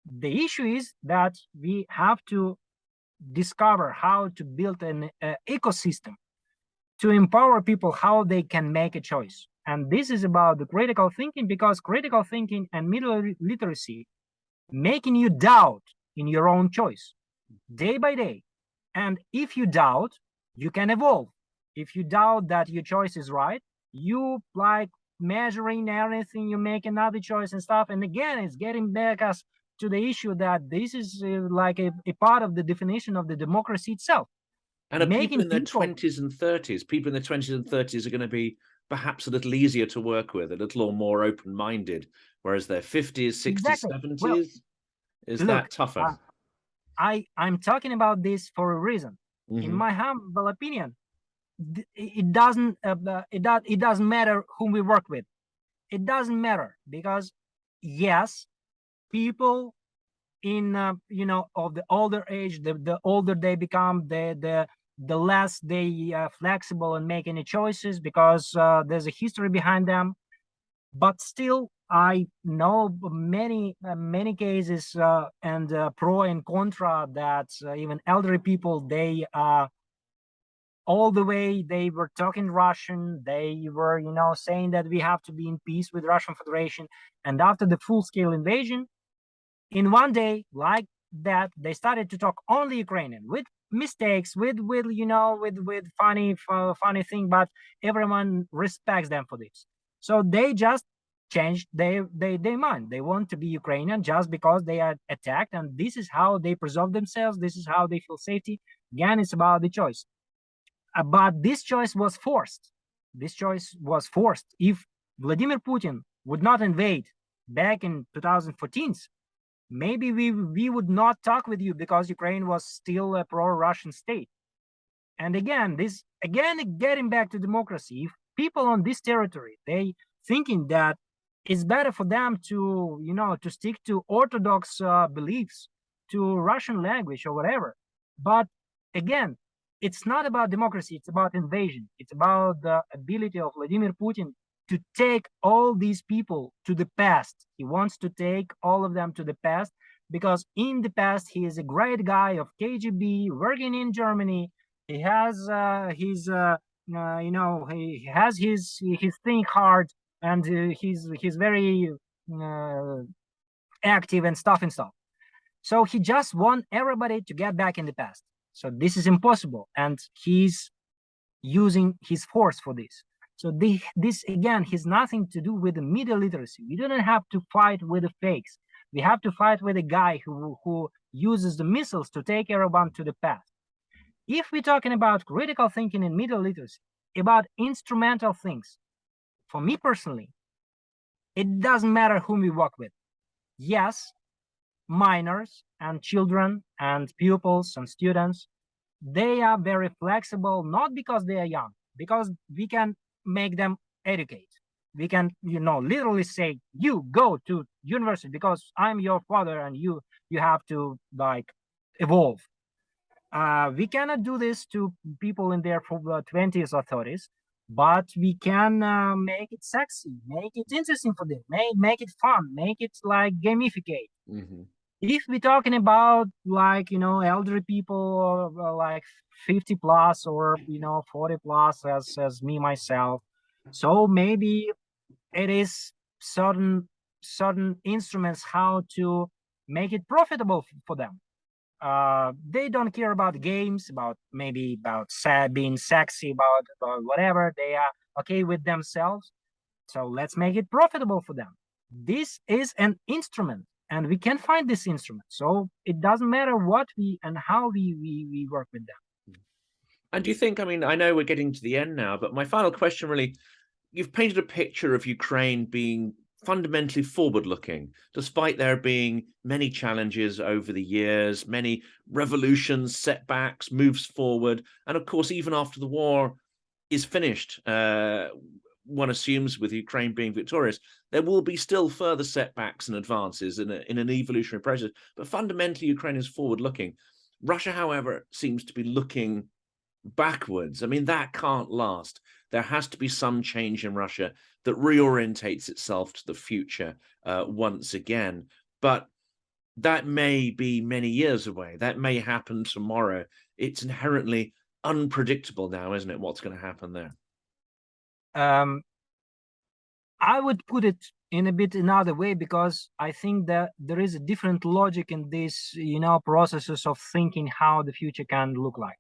the issue is that we have to discover how to build an ecosystem to empower people how they can make a choice. And this is about the critical thinking, because critical thinking and media literacy making you doubt in your own choice day by day. And if you doubt, you can evolve. If you doubt that your choice is right, you like measuring everything, you make another choice and stuff. And again, it's getting back us to the issue that this is like a part of the definition of the democracy itself. And people in their 20s and 30s, people in their 20s and 30s are going to be perhaps a little easier to work with, a little more open-minded, whereas their 50s, 60s, exactly. 70s, well, that tougher? I'm talking about this for a reason. In my humble opinion, it doesn't matter whom we work with. It doesn't matter, because yes, people in of the older age, the older they become, the less they flexible in making the choices, because there's a history behind them. But still, I know many cases and pro and contra, that even elderly people, they all the way they were talking Russian, they were saying that we have to be in peace with Russian Federation. And after the full-scale invasion, in one day, like that, they started to talk only Ukrainian with mistakes, with funny thing, but everyone respects them for this. So they just changed their mind. They want to be Ukrainian just because they are attacked, and this is how they preserve themselves. This is how they feel safety. Again, it's about the choice. But this choice was forced. This choice was forced. If Vladimir Putin would not invade back in 2014, maybe we would not talk with you because Ukraine was still a pro-Russian state. And again, getting back to democracy, if people on this territory, they thinking that it's better for them to, to stick to Orthodox beliefs, to Russian language or whatever. But again, it's not about democracy, it's about invasion. It's about the ability of Vladimir Putin to take all these people to the past. He wants to take all of them to the past because in the past, he is a great guy of KGB working in Germany. He has he has his thing hard, and he's very active and stuff. So he just want everybody to get back in the past. So this is impossible, and he's using his force for this. So this again has nothing to do with the media literacy. We don't have to fight with the fakes. We have to fight with a guy who uses the missiles to take everyone to the past. If we're talking about critical thinking and media literacy, about instrumental things, for me personally, it doesn't matter whom we work with. Yes, minors and children and pupils and students, they are very flexible, not because they are young, because we can make them educate. We can, literally say, you go to university because I'm your father and you have to evolve. We cannot do this to people in their 20s or 30s, but we can make it sexy, make it interesting for them, make it fun, make it gamificate. If we're talking about elderly people or 50 plus or 40 plus as me myself, so maybe it is certain instruments how to make it profitable for them. They don't care about games, about being sexy, about whatever. They are okay with themselves. So let's make it profitable for them. This is an instrument, and we can find this instrument. So it doesn't matter what we and how we work with them. And do you think, I know we're getting to the end now, but my final question really, you've painted a picture of Ukraine being fundamentally forward-looking, despite there being many challenges over the years, many revolutions, setbacks, moves forward. And of course, even after the war is finished, one assumes with Ukraine being victorious, there will be still further setbacks and advances in an evolutionary process. But fundamentally, Ukraine is forward-looking. Russia, however, seems to be looking backwards. That can't last. There has to be some change in Russia that reorientates itself to the future once again. But that may be many years away. That may happen tomorrow. It's inherently unpredictable now, isn't it, what's going to happen there? I would put it in a bit another way, because I think that there is a different logic in this, processes of thinking how the future can look like.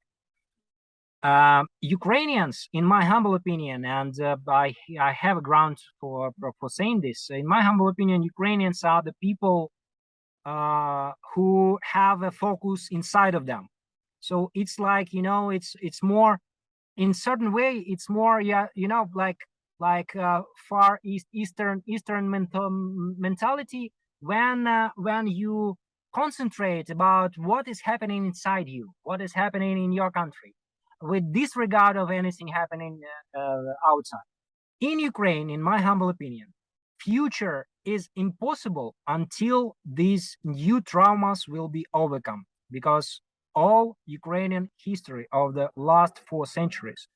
Ukrainians, in my humble opinion, and I have a ground for saying this. In my humble opinion, Ukrainians are the people who have a focus inside of them. So it's it's more, in certain way, it's more, far eastern mentality, when you concentrate about what is happening inside you, what is happening in your country, with disregard of anything happening outside. In Ukraine, in my humble opinion, future is impossible until these new traumas will be overcome, because all Ukrainian history of the last 4 centuries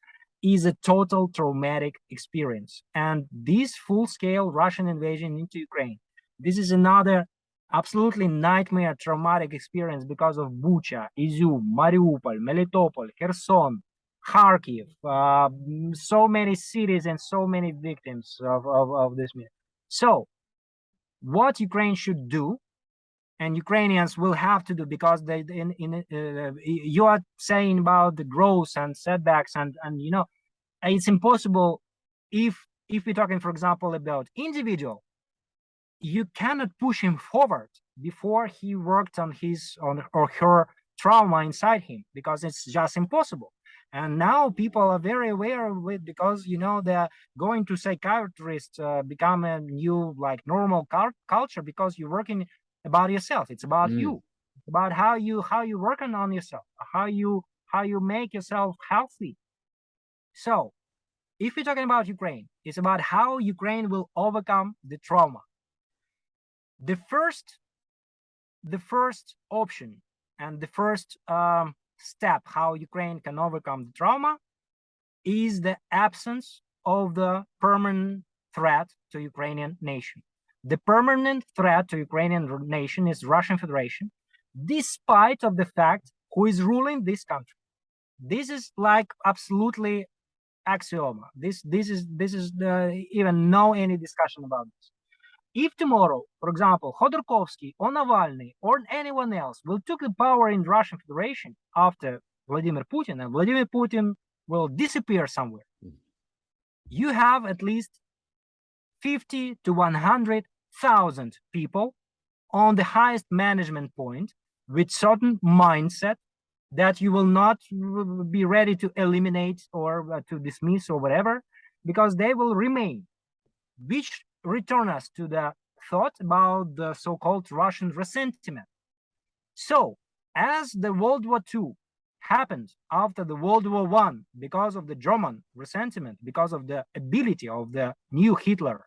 is a total traumatic experience. And this full-scale Russian invasion into Ukraine, this is another absolutely nightmare traumatic experience because of Bucha, Izium, Mariupol, Melitopol, Kherson, Kharkiv, so many cities and so many victims of this. So what Ukraine should do and Ukrainians will have to do, because they you are saying about the growth and setbacks, and you know, it's impossible if we're talking, for example, about individual. You cannot push him forward before he worked on his or her trauma inside him, because it's just impossible. And now people are very aware of it, because you know, they're going to psychiatrists, become a new like normal culture, because you're working about yourself. It's about you, about how you working on yourself, how you make yourself healthy. So if we're talking about Ukraine, it's about how Ukraine will overcome the trauma. The first option and the first step how Ukraine can overcome the trauma is the absence of the permanent threat to Ukrainian nation. The permanent threat to Ukrainian nation is Russian Federation, despite of the fact who is ruling this country. This is like absolutely axioma. This is even no any discussion about this. If tomorrow, for example, Khodorkovsky or Navalny or anyone else will take the power in Russian Federation after Vladimir Putin, and Vladimir Putin will disappear somewhere, you have at least 50 to 100,000 people on the highest management point with certain mindset that you will not be ready to eliminate or to dismiss or whatever, because they will remain, which return us to the thought about the so-called Russian resentment. So, as the World War II happened after the World War I, because of the German resentment, because of the ability of the new Hitler,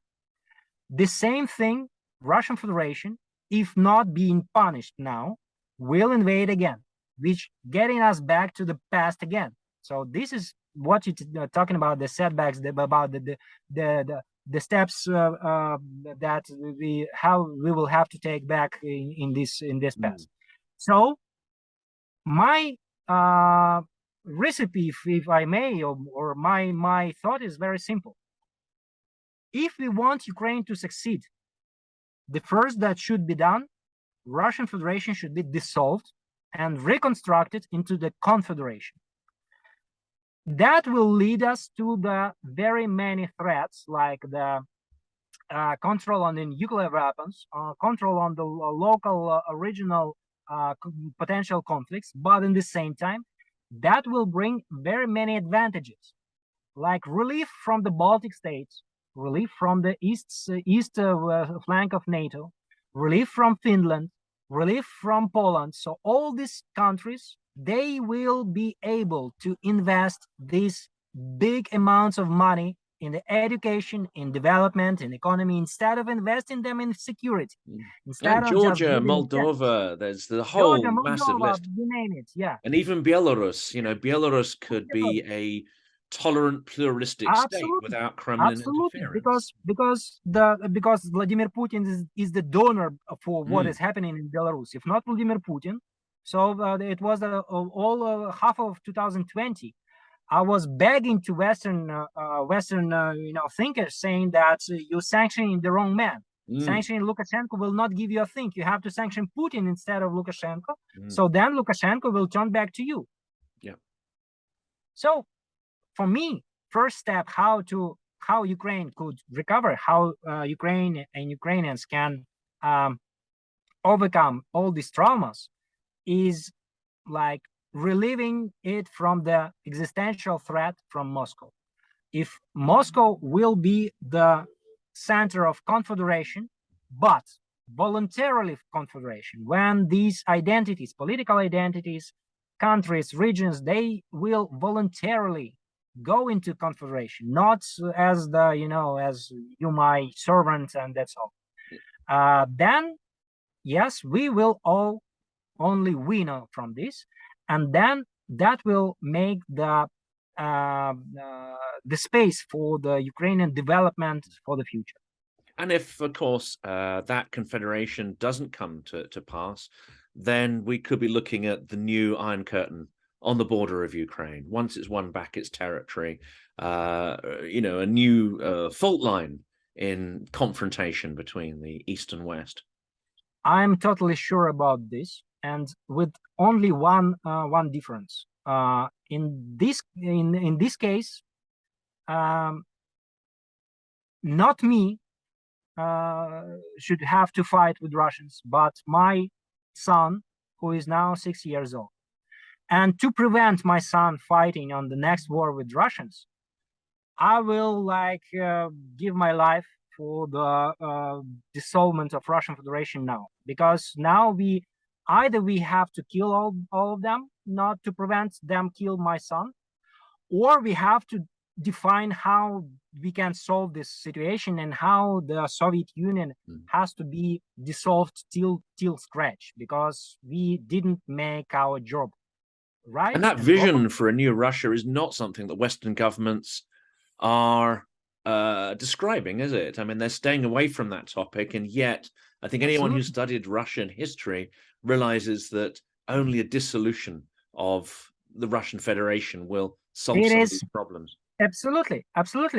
the same thing, Russian Federation, if not being punished now, will invade again, which getting us back to the past again. So this is what you're talking about, the setbacks, about the steps that we will have to take back in this past. So my recipe, if I may, or my thought is very simple. If we want Ukraine to succeed, the first that should be done, Russian Federation should be dissolved and reconstructed into the Confederation. That will lead us to the very many threats, like the control on the nuclear weapons, control on the local, regional potential conflicts, but in the same time, that will bring very many advantages, like relief from the Baltic states, relief from the east flank of NATO, relief from Finland, relief from Poland. So all these countries, they will be able to invest these big amounts of money in the education, in development, in economy, instead of investing them in security. Instead of Georgia, Moldova, there's the whole Georgia, massive Moldova, list. You name it, yeah. And even Belarus, you know, Belarus could be a tolerant, pluralistic state without Kremlin interference. Because Vladimir Putin is the donor for what is happening in Belarus. If not Vladimir Putin, so it was all half of 2020. I was begging to Western thinkers, saying that you're sanctioning the wrong man. Sanctioning Lukashenko will not give you a thing. You have to sanction Putin instead of Lukashenko. So then Lukashenko will turn back to you. Yeah. So for me, first step, how Ukraine could recover, how Ukraine and Ukrainians can overcome all these traumas, is like relieving it from the existential threat from Moscow. If Moscow will be the center of confederation, but voluntarily confederation, when these identities, political identities, countries, regions, they will voluntarily go into confederation, not as the, as you my servant and that's all. Then, yes, we will all only win from this, and then that will make the space for the Ukrainian development for the future. And if, of course, that confederation doesn't come to pass, then we could be looking at the new Iron Curtain on the border of Ukraine. Once it's won back its territory, a new fault line in confrontation between the East and West. I'm totally sure about this, and with only one difference. In this case, not me should have to fight with Russians, but my son, who is now 6 years old. And to prevent my son fighting on the next war with Russians, I will give my life for the dissolvement of Russian Federation now, because now we have to kill all of them, not to prevent them kill my son, or we have to define how we can solve this situation and how the Soviet Union has to be dissolved till scratch, because we didn't make our job right. And that vision for a new Russia is not something that Western governments are describing, is it? I mean, they're staying away from that topic, and yet I think anyone who studied Russian history realizes that only a dissolution of the Russian Federation will solve some of these problems. Absolutely,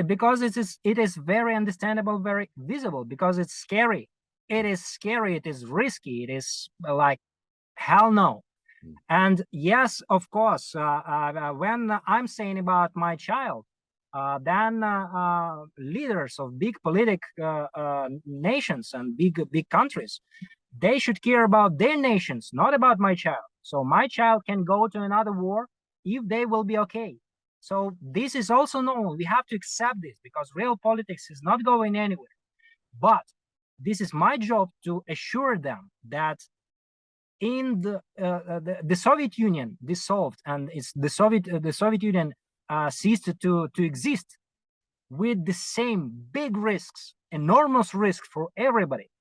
because it is very understandable, very visible, because it's scary. It is scary, it is risky, it is like hell no. And yes, of course, when I'm saying about my child, then leaders of big political nations and big countries, they should care about their nations, not about my child. So my child can go to another war if they will be okay. So this is also normal. We have to accept this, because real politics is not going anywhere. But this is my job to assure them that in the Soviet Union dissolved, and the Soviet Union ceased to exist, with the same big risks, enormous risks for everybody.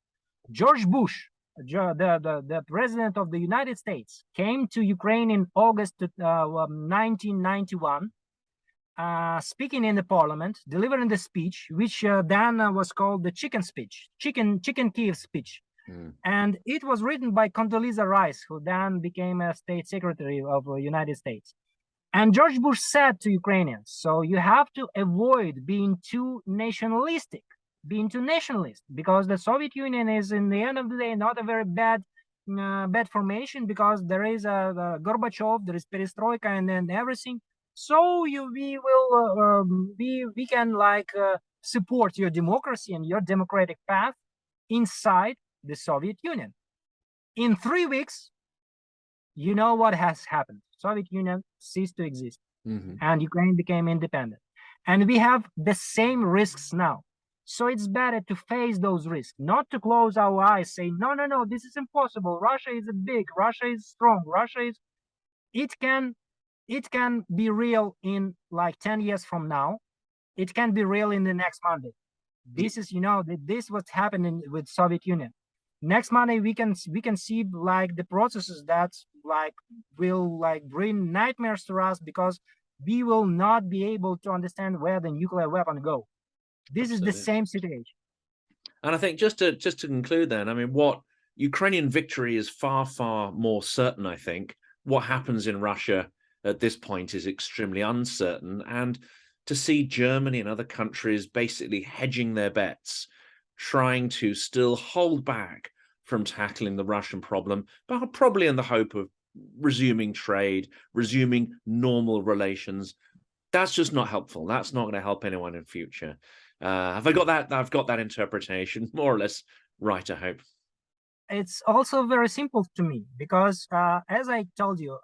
George Bush, the president of the United States, came to Ukraine in August 1991, speaking in the parliament, delivering the speech, which then was called the chicken Kyiv speech. And it was written by Condoleezza Rice, who then became a state secretary of the United States. And George Bush said to Ukrainians, so you have to avoid being too nationalistic, because the Soviet Union is, in the end of the day, not a very bad formation, because there is a Gorbachev, there is perestroika, and then everything. So we can support your democracy and your democratic path inside the Soviet Union. In 3 weeks, you know what has happened. Soviet Union ceased to exist, and Ukraine became independent. And we have the same risks now. So it's better to face those risks, not to close our eyes, say, no, this is impossible. Russia is big, Russia is strong, it can be real in like 10 years from now. It can be real in the next Monday. This is, this is what's happening with Soviet Union. Next Monday, we can see like the processes that will bring nightmares to us, because we will not be able to understand where the nuclear weapon go. This is the same situation. And I think just to conclude then, I mean, what Ukrainian victory is far, far more certain, I think. What happens in Russia at this point is extremely uncertain. And to see Germany and other countries basically hedging their bets, trying to still hold back from tackling the Russian problem, but probably in the hope of resuming trade, resuming normal relations, that's just not helpful. That's not going to help anyone in future. Have I got that? I've got that interpretation more or less right, I hope. It's also very simple to me, because as I told you,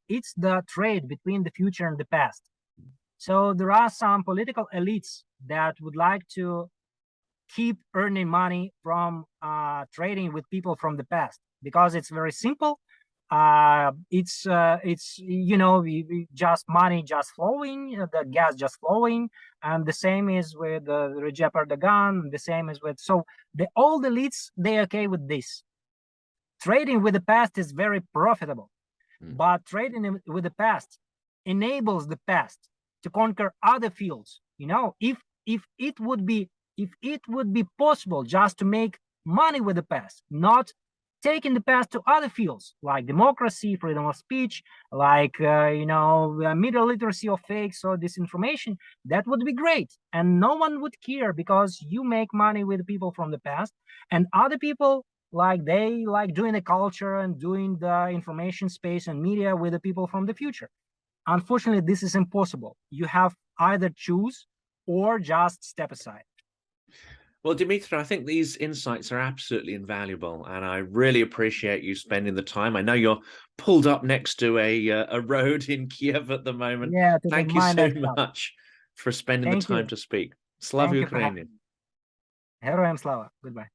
it's the trade between the future and the past. So there are some political elites that would like to keep earning money from trading with people from the past, because it's very simple. It's just money just flowing, the gas just flowing, and the same is with Recep Erdogan. The same is with all the elites. They're okay with this. Trading with the past is very profitable, but trading with the past enables the past to conquer other fields. If it would be possible just to make money with the past, not taking the past to other fields like democracy, freedom of speech, media literacy or fakes or disinformation, that would be great. And no one would care, because you make money with people from the past, and other people like they like doing the culture and doing the information space and media with the people from the future. Unfortunately, this is impossible. You have either choose or just step aside. Well, Dmytro, I think these insights are absolutely invaluable, and I really appreciate you spending the time. I know you're pulled up next to a road in Kiev at the moment. Yeah, to Thank you mind so that. much for spending the Thank time you. to speak. Slava Thank you for having Ukrainian. me. Героям слава. Goodbye.